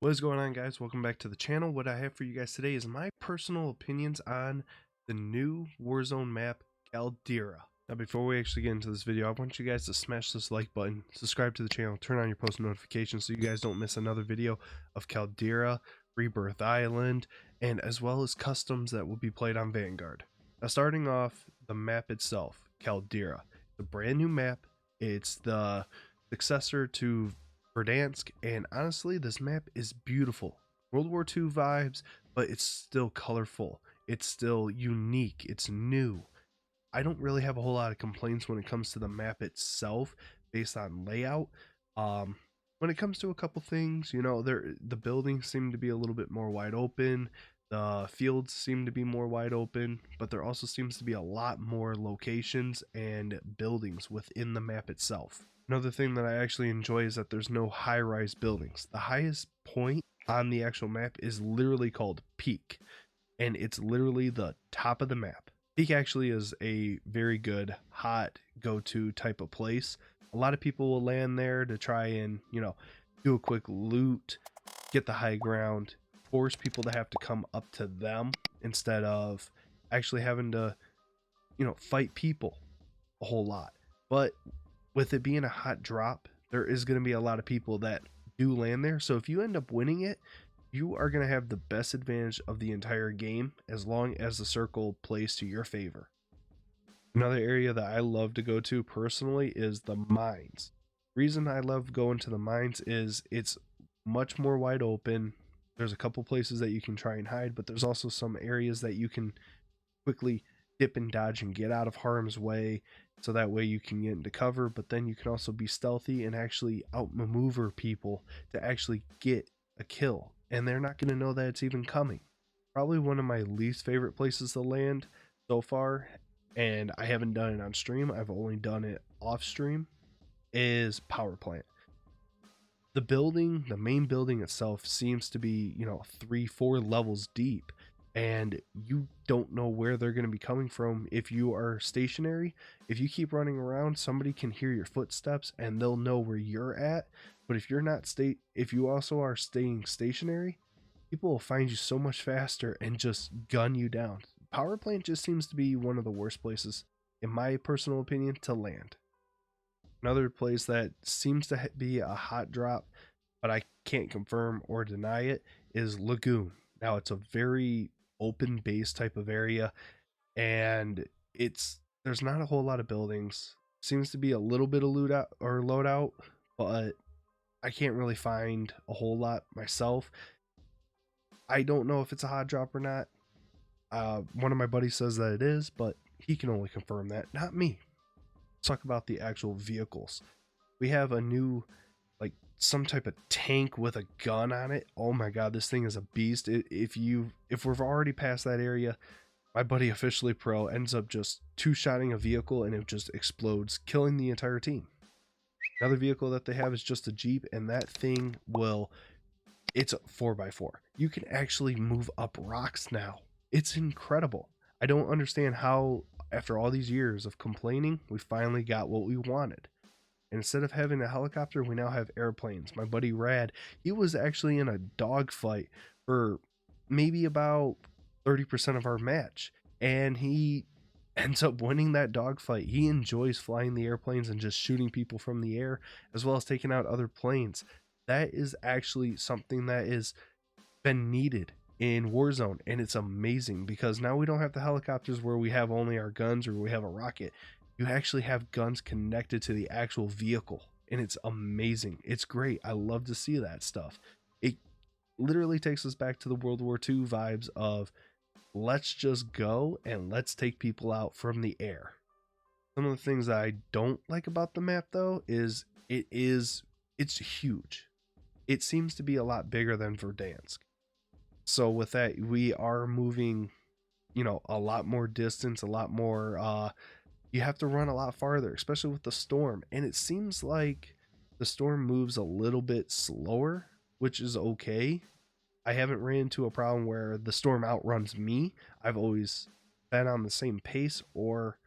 What is going on, guys? Welcome back to the channel. What I have for you guys today is my personal opinions on the new Warzone map Caldera. Now, before we actually get into this video, I want you guys to smash this like button, subscribe to the channel, turn on your post notifications so you guys don't miss another video of Caldera, Rebirth Island, and as well as customs that will be played on Vanguard. Now, starting off, the map itself, Caldera. It's a brand new map. It's the successor to Verdansk, and honestly, this map is beautiful. World War II vibes, but it's still colorful. It's still unique. It's new. I don't really have a whole lot of complaints when it comes to the map itself based on layout. When it comes to a couple things, you know, the buildings seem to be a little bit more wide open. The fields seem to be more wide open, but there also seems to be a lot more locations and buildings within the map itself. Another thing that I actually enjoy is that there's no high-rise buildings. The highest point on the actual map is literally called Peak, and it's literally the top of the map. Peak actually is a very good, hot, go-to type of place. A lot of people will land there to try and, you know, do a quick loot, get the high ground, force people to have to come up to them instead of actually having to, you know, fight people a whole lot. But with it being a hot drop, there is going to be a lot of people that do land there. So if you end up winning it, you are going to have the best advantage of the entire game as long as the circle plays to your favor. Another area that I love to go to personally is the mines. The reason I love going to the mines is it's much more wide open. There's a couple places that you can try and hide, but there's also some areas that you can quickly dip and dodge and get out of harm's way, so that way you can get into cover, but then you can also be stealthy and actually outmaneuver people to actually get a kill, and they're not going to know that it's even coming. Probably one of my least favorite places to land so far, and I haven't done it on stream, I've only done it off stream, is power plant. The building, the main building itself seems to be, you know, 3-4 levels deep, and you don't know where they're going to be coming from if you are stationary. If you keep running around, somebody can hear your footsteps and they'll know where you're at. But if you're not if you also are staying stationary, people will find you so much faster and just gun you down. Power plant just seems to be one of the worst places, in my personal opinion, to land. Another place that seems to be a hot drop, but I can't confirm or deny it, is Lagoon. Now, it's a very open base type of area, and there's not a whole lot of buildings. Seems to be a little bit of loadout, but I can't really find a whole lot myself. I don't know if it's a hot drop or not. One of my buddies says that it is, but he can only confirm that, not me. Let's talk about the actual vehicles. We have a new, like, some type of tank with a gun on it. Oh my god, this thing is a beast. If we're already past that area, my buddy Officially Pro ends up just two-shotting a vehicle and it just explodes, killing the entire team. Another vehicle that they have is just a Jeep, and that thing it's a 4x4. You can actually move up rocks now. It's incredible. I don't understand how, after all these years of complaining, we finally got what we wanted. Instead of having a helicopter, we now have airplanes. My buddy Rad, he was actually in a dogfight for maybe about 30% of our match, and he ends up winning that dogfight. He enjoys flying the airplanes and just shooting people from the air, as well as taking out other planes. That is actually something that has been needed in Warzone, and it's amazing because now we don't have the helicopters where we have only our guns or we have a rocket. You actually have guns connected to the actual vehicle, and it's amazing. It's great. I love to see that stuff. It literally takes us back to the World War II vibes of let's just go and let's take people out from the air. Some of the things that I don't like about the map, though, is it's huge. It seems to be a lot bigger than Verdansk. So with that, we are moving, you know, a lot more distance, a lot more, you have to run a lot farther, especially with the storm. And it seems like the storm moves a little bit slower, which is okay. I haven't ran into a problem where the storm outruns me. I've always been on the same pace or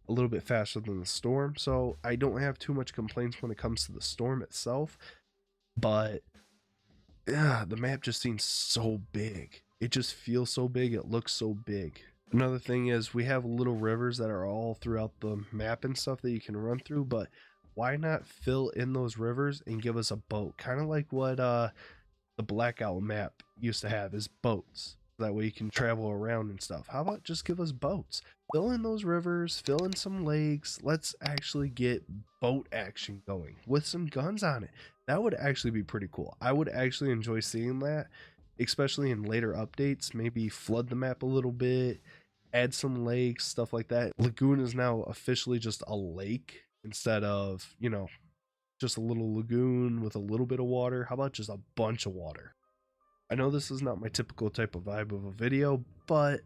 a little bit faster than the storm. So I don't have too much complaints when it comes to the storm itself. But yeah, the map just seems so big. It just feels so big. It looks so big. Another thing is we have little rivers that are all throughout the map and stuff that you can run through, but why not fill in those rivers and give us a boat? Kind of like what the Blackout map used to have, is boats. That way you can travel around and stuff. How about just give us boats? Fill in those rivers, fill in some lakes. Let's actually get boat action going with some guns on it. That would actually be pretty cool. I would actually enjoy seeing that, especially in later updates. Maybe flood the map a little bit, add some lakes, stuff like that. Lagoon is now officially just a lake instead of, you know, just a little lagoon with a little bit of water. How about just a bunch of water? I know this is not my typical type of vibe of a video, but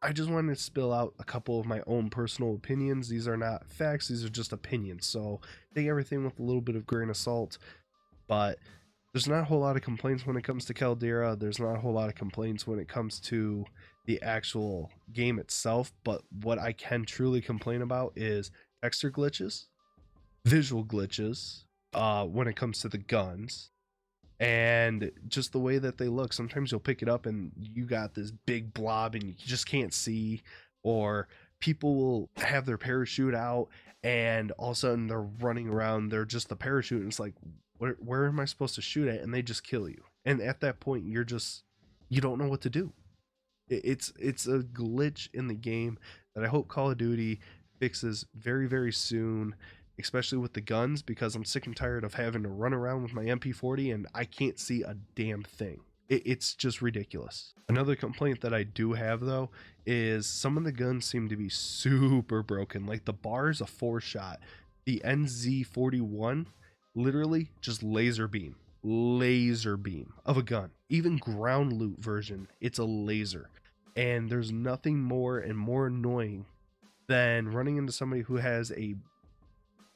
I just wanted to spill out a couple of my own personal opinions. These are not facts, these are just opinions, so take everything with a little bit of grain of salt. But there's not a whole lot of complaints when it comes to Caldera. There's not a whole lot of complaints when it comes to the actual game itself, but what I can truly complain about is texture glitches, visual glitches, when it comes to the guns, and just the way that they look. Sometimes you'll pick it up and you got this big blob and you just can't see, or people will have their parachute out and all of a sudden they're running around, they're just the parachute, and it's like, where am I supposed to shoot at? And they just kill you, and at that point you don't know what to do. It's a glitch in the game that I hope Call of Duty fixes very, very soon, especially with the guns, because I'm sick and tired of having to run around with my MP40 and I can't see a damn thing. It's just ridiculous. Another complaint that I do have though is some of the guns seem to be super broken. Like the bar is a 4-shot. The NZ41 literally just laser beam of a gun. Even ground loot version, it's a laser. And there's nothing more and more annoying than running into somebody who has a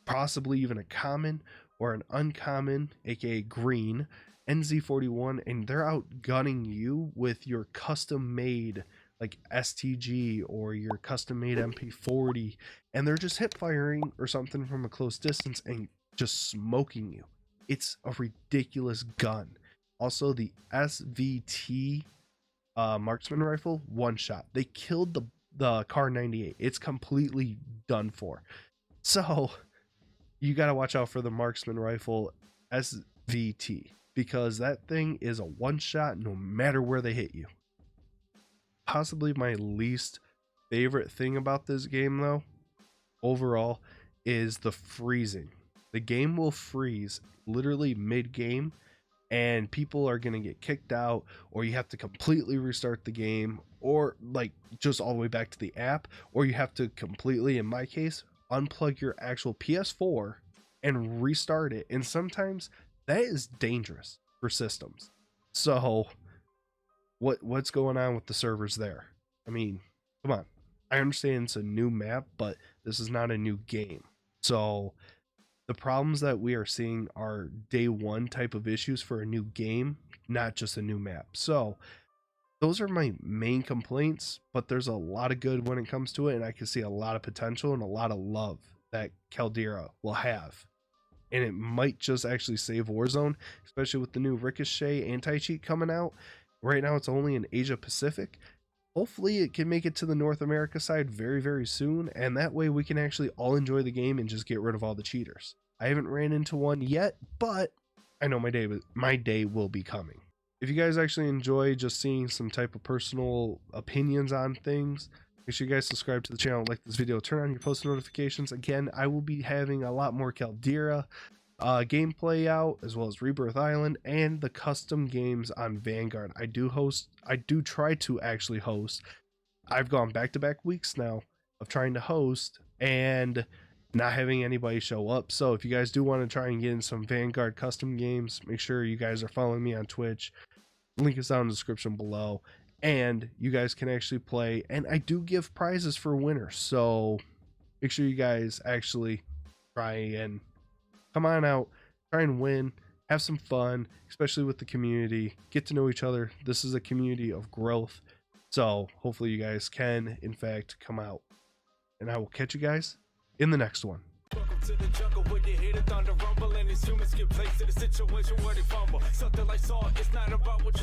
possibly even a common or an uncommon, aka green, NZ41, and they're out gunning you with your custom made like STG or your custom made MP40, and they're just hip firing or something from a close distance and just smoking you. It's a ridiculous gun. Also, the SVT marksman rifle, 1-shot. They killed the Car 98. It's completely done for. So you got to watch out for the marksman rifle SVT, because that thing is a 1-shot no matter where they hit you. Possibly my least favorite thing about this game though, overall, is the freezing. The game will freeze literally mid-game, and people are going to get kicked out, or you have to completely restart the game, or like just all the way back to the app, or you have to completely, in my case, unplug your actual PS4 and restart it. And sometimes that is dangerous for systems. So what's going on with the servers there? I mean, come on. I understand it's a new map, but this is not a new game. So the problems that we are seeing are day one type of issues for a new game, not just a new map. So those are my main complaints, but there's a lot of good when it comes to it, and I can see a lot of potential and a lot of love that Caldera will have. And it might just actually save Warzone, especially with the new Ricochet Anti-Cheat coming out. Right now it's only in Asia Pacific. Hopefully it can make it to the North America side very, very soon, and that way we can actually all enjoy the game and just get rid of all the cheaters. I haven't ran into one yet, but I know my day will be coming. If you guys actually enjoy just seeing some type of personal opinions on things, make sure you guys subscribe to the channel, like this video, turn on your post notifications. Again, I will be having a lot more Caldera gameplay out, as well as Rebirth Island and the custom games on Vanguard. I do try to actually host. I've gone back-to-back weeks now of trying to host and not having anybody show up. So if you guys do want to try and get in some Vanguard custom games, make sure you guys are following me on Twitch. Link is down in the description below, and you guys can actually play, and I do give prizes for winners, so make sure you guys actually try and come on out, try and win, have some fun, especially with the community, get to know each other. This is a community of growth, so hopefully you guys can in fact come out, and I will catch you guys in the next one. Welcome to the jungle where you hear the thunder rumble and these humans get placed to the situation where they fumble. Something like salt, it's not about what